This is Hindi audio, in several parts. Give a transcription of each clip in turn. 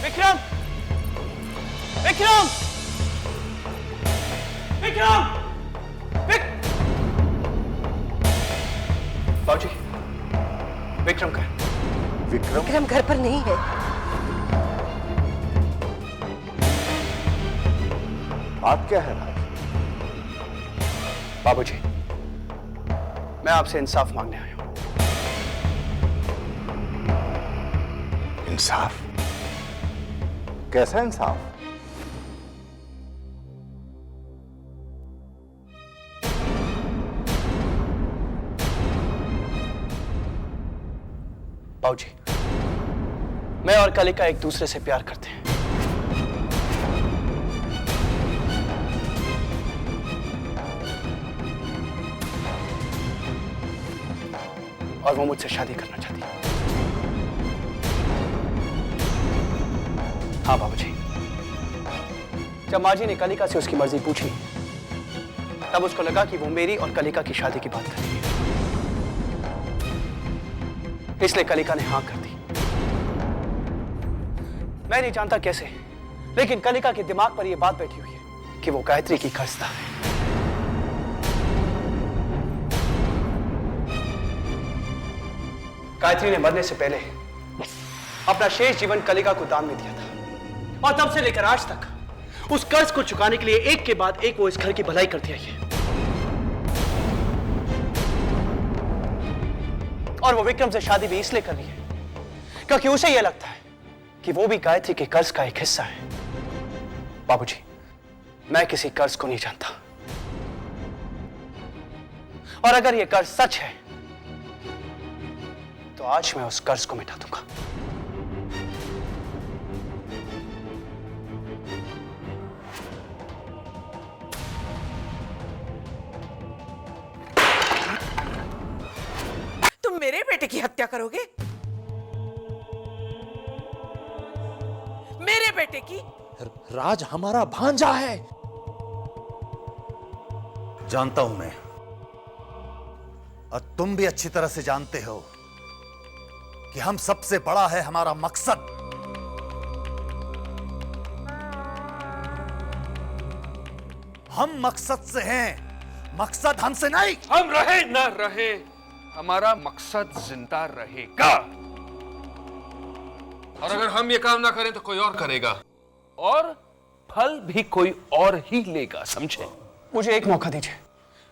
विक्रम! विक्रम! विक्रम! बाबूजी, विक्रम का विक्रम घर पर नहीं है। बात क्या है राज? बाबूजी, मैं आपसे इंसाफ मांगने आया हूं। इंसाफ? कैसा इंसाफ? बाबूजी, मैं और कलिका एक दूसरे से प्यार करते हैं। और वो मुझसे शादी करना चाहती है। हाँ बाबूजी, जब माँ जी ने कलिका से उसकी मर्जी पूछी, तब उसको लगा कि वो मेरी और कलिका की शादी की बात कर रही है। इसलिए कलिका ने हाँ कर दी। मैं नहीं जानता कैसे, लेकिन कलिका के दिमाग पर यह बात बैठी हुई है कि वो गायत्री की कर्जदार है। गायत्री ने मरने से पहले अपना शेष जीवन कलिका को दान में दिया था, और तब से लेकर आज तक उस कर्ज को चुकाने के लिए एक के बाद एक वो इस घर की भलाई करती आई है। और वो विक्रम से शादी भी इसलिए कर रही है क्योंकि उसे यह लगता है कि वो भी गायत्री के कर्ज का एक हिस्सा है। बाबूजी, मैं किसी कर्ज को नहीं जानता, और अगर यह कर्ज सच है तो आज मैं उस कर्ज को मिटा दूंगा। तुम मेरे बेटे की हत्या करोगे? मेरे बेटे की? राज हमारा भांजा है। जानता हूं मैं, और तुम भी अच्छी तरह से जानते हो कि हम सबसे बड़ा है हमारा मकसद। हम मकसद से हैं, मकसद हमसे नहीं। हम रहे ना रहे, हमारा मकसद जिंदा रहेगा। और अगर हम ये काम ना करें तो कोई और करेगा, और फल भी कोई और ही लेगा, समझे? मुझे एक मौका दीजिए,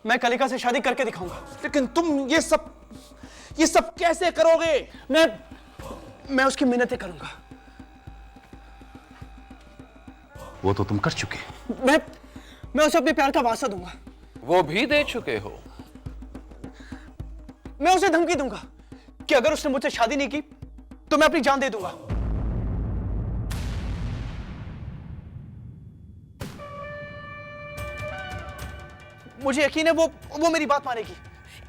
मैं कलिका से शादी करके दिखाऊंगा। लेकिन तुम ये सब कैसे करोगे? मैं उसकी मिन्नतें करूंगा। वो तो तुम कर चुके। मैं उसे अपने प्यार का वास्ता दूंगा। वो भी दे चुके हो। मैं उसे धमकी दूंगा कि अगर उसने मुझसे शादी नहीं की तो मैं अपनी जान दे दूंगा। मुझे यकीन है वो मेरी बात मानेगी।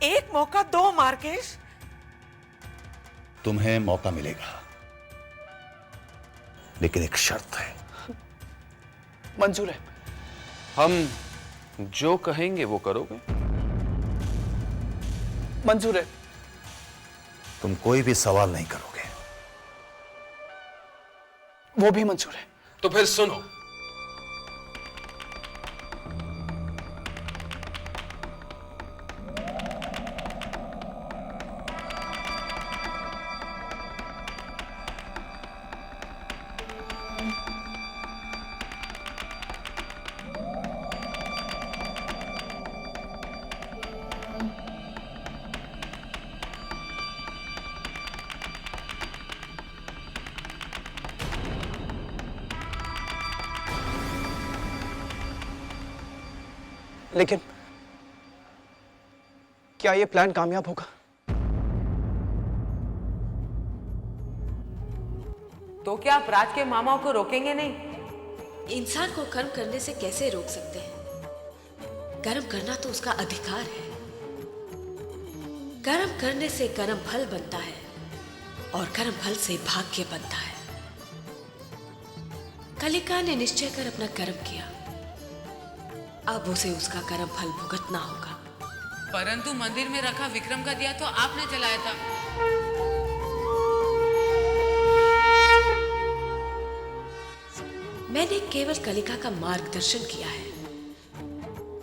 एक मौका दो मार्केश। तुम्हें मौका मिलेगा, लेकिन एक शर्त है। मंजूर है। हम जो कहेंगे वो करोगे? मंजूर है। तुम कोई भी सवाल नहीं करोगे। वो भी मंजूर है। तो फिर सुनो, लेकिन क्या यह प्लान कामयाब होगा? तो क्या आप राज के मामाओं को रोकेंगे नहीं? इंसान को कर्म करने से कैसे रोक सकते हैं? कर्म करना तो उसका अधिकार है। कर्म करने से कर्म फल बनता है, और कर्म फल से भाग्य बनता है। कलिका ने निश्चय कर अपना कर्म किया, अब उसे उसका कर्म फल भुगतना होगा। परंतु मंदिर में रखा विक्रम का दिया तो आपने जलाया था। मैंने केवल कलिका का मार्गदर्शन किया है।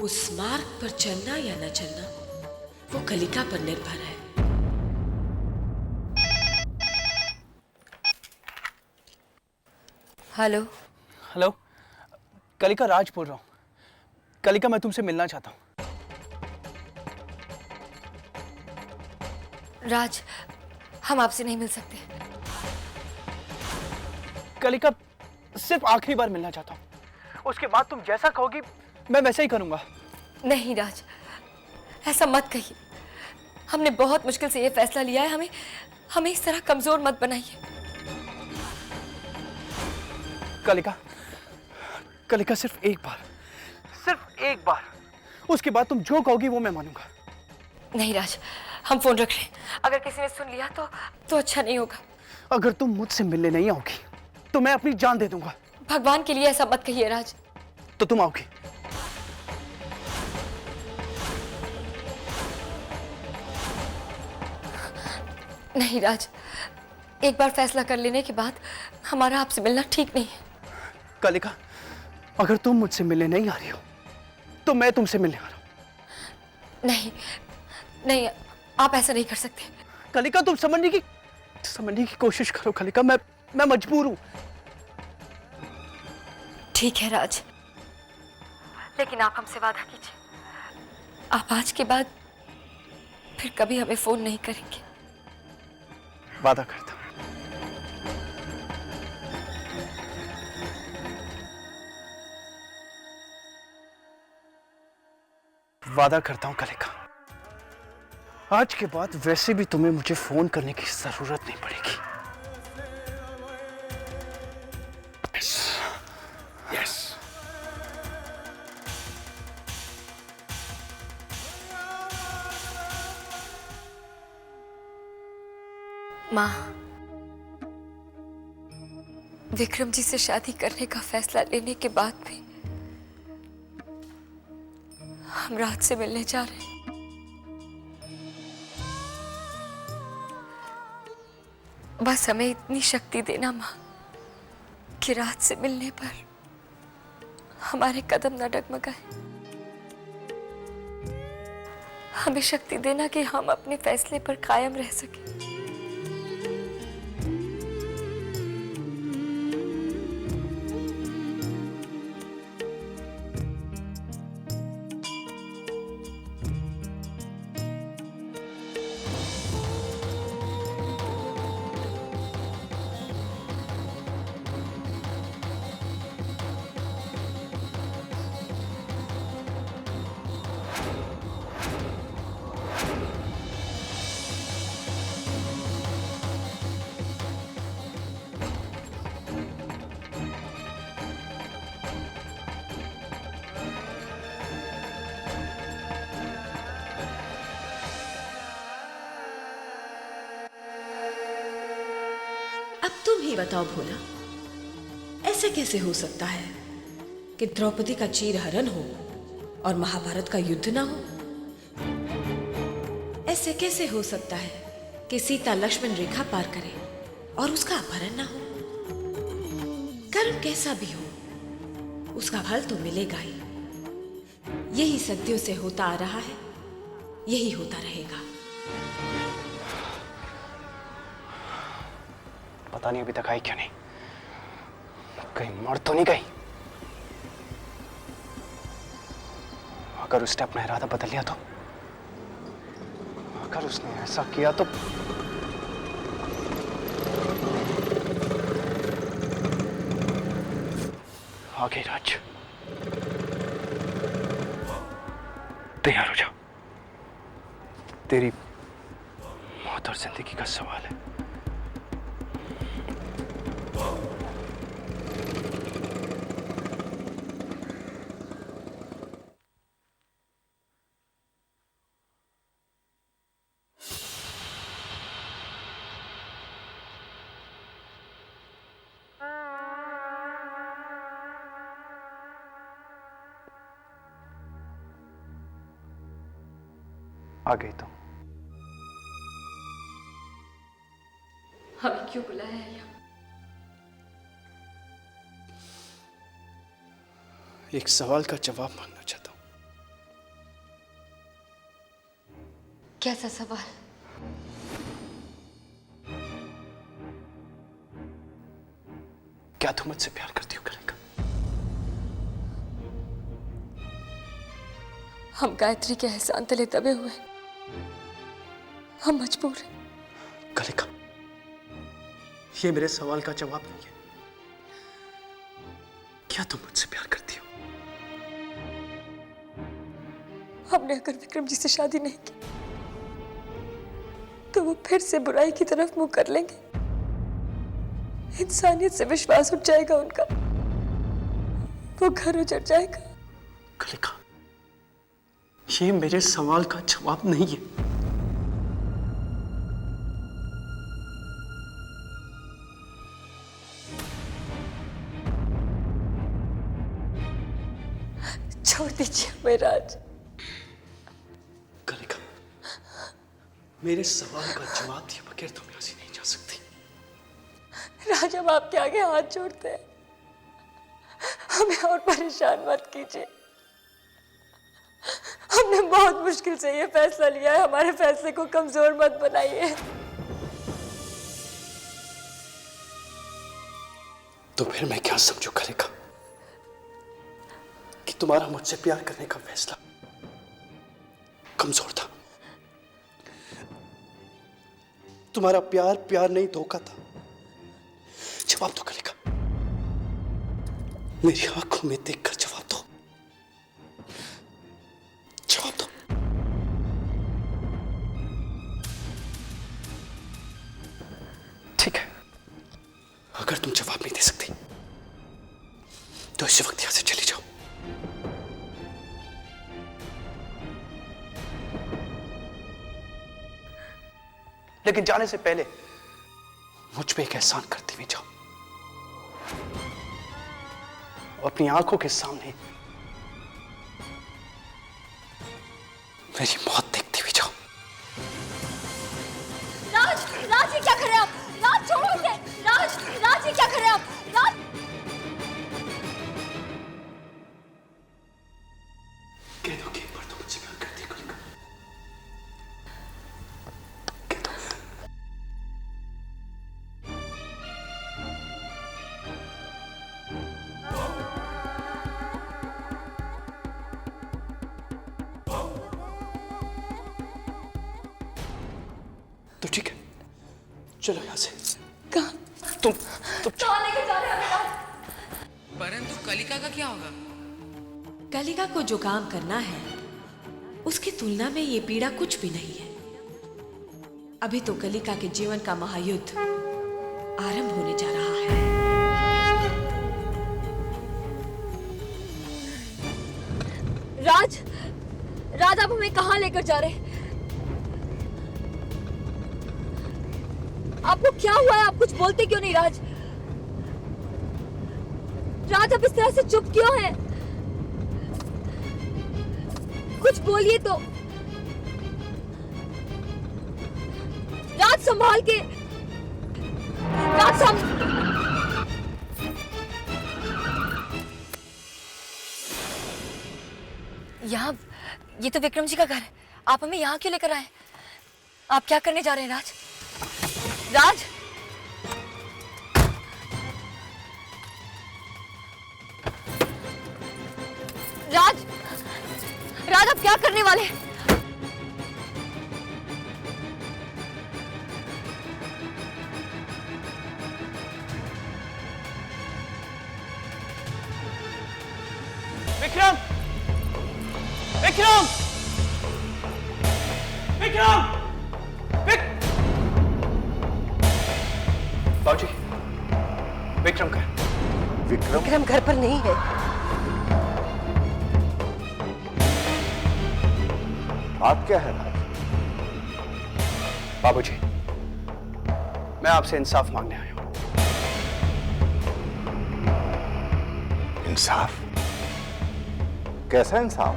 उस मार्ग पर चलना या न चलना वो कलिका पर निर्भर है। हेलो। हेलो, कलिका, राज बोल रहा हूँ। कलिका, मैं तुमसे मिलना चाहता हूँ। राज, हम आपसे नहीं मिल सकते। कलिका, सिर्फ आखिरी बार मिलना चाहता हूँ। उसके बाद तुम जैसा कहोगी मैं वैसा ही करूंगा। नहीं राज, ऐसा मत कहिए। हमने बहुत मुश्किल से ये फैसला लिया है। हमें इस तरह कमजोर मत बनाइए। कलिका, कलिका, सिर्फ एक बार, उसके बाद तुम जो कहोगी वो मैं मानूंगा। नहीं राज, हम फोन रख लें। अगर किसी ने सुन लिया तो अच्छा नहीं होगा। अगर तुम मुझसे मिलने नहीं आओगी तो मैं अपनी जान दे दूंगा। भगवान के लिए ऐसा मत कहिए राज। तो तुम आओगी? नहीं राज, एक बार फैसला कर लेने के बाद हमारा आपसे मिलना ठीक नहीं है। कलिका, अगर तुम मुझसे मिलने नहीं आ रही हो तो मैं तुमसे मिलने आ रहा हूं। नहीं, आप ऐसा नहीं कर सकते। कलिका, तुम समझने की कोशिश करो। कलिका, मैं मजबूर हूं। ठीक है राज, लेकिन आप हमसे वादा कीजिए, आप आज के बाद फिर कभी हमें फोन नहीं करेंगे। वादा करता हूं। वादा करता हूं कलिका, आज के बाद वैसे भी तुम्हें मुझे फोन करने की जरूरत नहीं पड़ेगी। यस। माँ, विक्रम जी से शादी करने का फैसला लेने के बाद भी हम रात से मिलने जा रहे हैं। बस हमें इतनी शक्ति देना माँ कि रात से मिलने पर हमारे कदम न डगमगाए। हमें शक्ति देना कि हम अपने फैसले पर कायम रह सकें। अब तुम ही बताओ भोला, ऐसे कैसे हो सकता है कि द्रौपदी का चीरहरण हो और महाभारत का युद्ध ना हो? ऐसे कैसे हो सकता है कि सीता लक्ष्मण रेखा पार करे और उसका अपहरण ना हो? कर्म कैसा भी हो, उसका फल तो मिलेगा ही। यही सदियों से होता आ रहा है, यही होता रहेगा। पता नहीं अभी तक आई क्यों नहीं। कहीं मर तो नहीं गई? अगर उसने अपना इरादा बदल लिया तो, अगर उसने ऐसा किया तो आ गई राज। तैयार हो जाओ, तेरी मौत और जिंदगी का सवाल है। आ गई तुम। हमें क्यों बुलाया है यहाँ? एक सवाल का जवाब मांगना चाहता हूं। कैसा सवाल? क्या तुम मुझसे प्यार करती हो कलिका? हम गायत्री के एहसान तले दबे हुए, हम मजबूर हैं। कलिका, ये मेरे सवाल का जवाब नहीं है। क्या तुम मुझसे प्यार करती हो? हमने अगर विक्रम जी से शादी नहीं की तो वो फिर से बुराई की तरफ मुंह कर लेंगे। इंसानियत से विश्वास उठ जाएगा उनका, वो घर उजड़ जाएगा। कलिका, ये मेरे सवाल का जवाब नहीं है। छोड़ दीजिए हमें राज। कलिका, मेरे सवाल का जवाब दिए बगैर तुम यहां से नहीं जा सकती। राज, हम आपके आगे हाथ जोड़ते हैं, हमें और परेशान मत कीजिए। हमने बहुत मुश्किल से ये फैसला लिया है, हमारे फैसले को कमजोर मत बनाइए। तो फिर मैं क्या समझू कलिका कि तुम्हारा मुझसे प्यार करने का फैसला कमजोर था? तुम्हारा प्यार प्यार नहीं, धोखा था। जवाब दो कलिका, मेरी आंखों में देखकर जवाब दो, जवाब दो। ठीक है, अगर तुम जवाब नहीं दे सकती तो इसी वक्त यहां से चली जाओ। लेकिन जाने से पहले मुझ पे एक एहसान करती हुई जाओ। अपनी आंखों के सामने मेरी मौत देखती हुई जाओ। राज, राज ये क्या कर रहे हैं आप? राज छोड़ो इसे। राज, राज ये क्या कर रहे हैं आप? राज, कह दो कि एक बार तो मुझसे प्यार करती है कलिका। कह दो। तो ठीक है, चलो यहां से। कहाँ? तुम कहाँ लेकर जा रहे हैं हमें राज? परंतु कलिका का क्या होगा? कलिका को जो काम करना है उसकी तुलना में ये पीड़ा कुछ भी नहीं है। अभी तो कलिका के जीवन का महायुद्ध आरंभ होने जा रहा है। राज, राज आप हमें कहाँ लेकर जा रहे हैं? आपको क्या हुआ है? आप कुछ बोलते क्यों नहीं राज? राज आप इस तरह से चुप क्यों हैं? कुछ बोलिए तो। राज संभाल के। राज यहाँ, ये तो विक्रम जी का घर है। आप हमें यहाँ क्यों लेकर आए? आप क्या करने जा रहे हैं राज? राज, राज, राज आप क्या करने वाले हैं? विक्रम! विक्रम! विक्रम! बाबूजी, विक्रम का विक्रम विक्रम घर पर नहीं है। बात क्या है राज? बाबूजी, मैं आपसे इंसाफ मांगने आया हूं। इंसाफ? कैसा इंसाफ?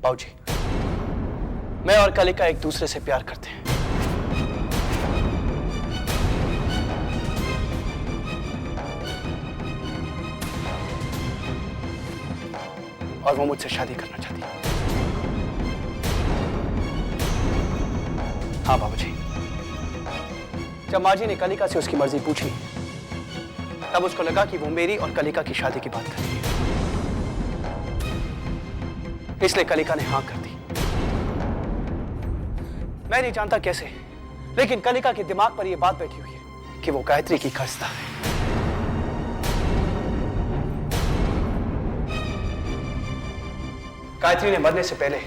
बाबूजी, मैं और कलिका एक दूसरे से प्यार करते हैं। और वो मुझसे शादी करना चाहती है। हाँ बाबूजी, जब माँ जी ने कलिका से उसकी मर्जी पूछी, तब उसको लगा कि वो मेरी और कलिका की शादी की बात कर रही है, इसलिए कलिका ने हाँ कर दी। मैं नहीं जानता कैसे, लेकिन कलिका के दिमाग पर यह बात बैठी हुई है कि वो गायत्री की कर्जदार है। गायत्री ने मरने से पहले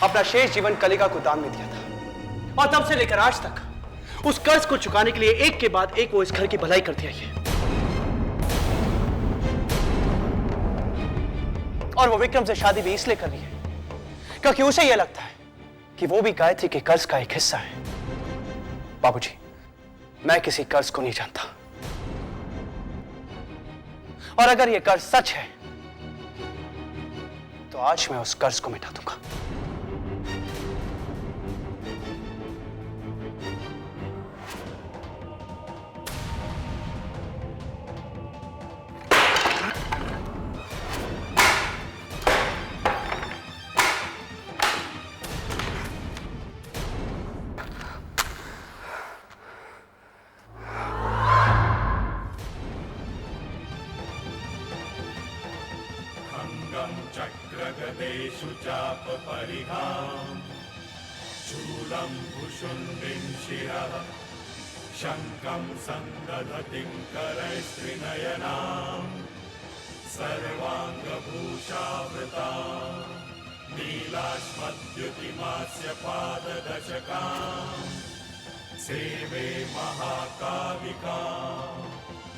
अपना शेष जीवन कलिका को दान में दिया था, और तब से लेकर आज तक उस कर्ज को चुकाने के लिए एक के बाद एक वो इस घर की भलाई करती आई है। और वो विक्रम से शादी भी इसलिए कर रही है क्योंकि उसे यह लगता है कि वो भी गायत्री के कर्ज का एक हिस्सा है। बाबूजी, मैं किसी कर्ज को नहीं जानता, और अगर यह कर्ज सच है तो आज मैं उस कर्ज को मिटा दूंगा। चक्रगदेषु चाप परिहाम् शूलं भुषुण्डिं शिरः शङ्खं सन्दधतिं करैस्त्रिनयनाम् सर्वाङ्गभूषावृताम् नीलाश्मद्युतिमास्य पाददशकाम् सेवे महाकालिकाम्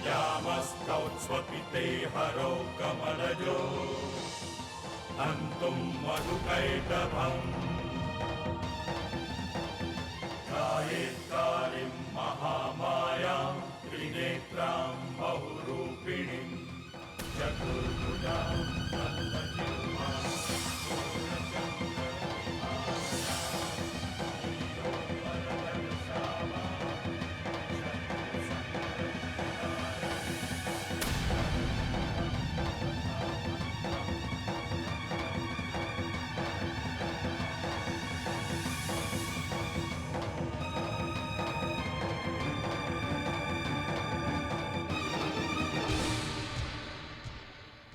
यामस्तौत्स्वपिते हरौ कमलजो हन्तुं मधुकैटभम् ध्यायेत्कालीं महामायां त्रिनेत्रां बहुरूपिणीं चतुर्भुजां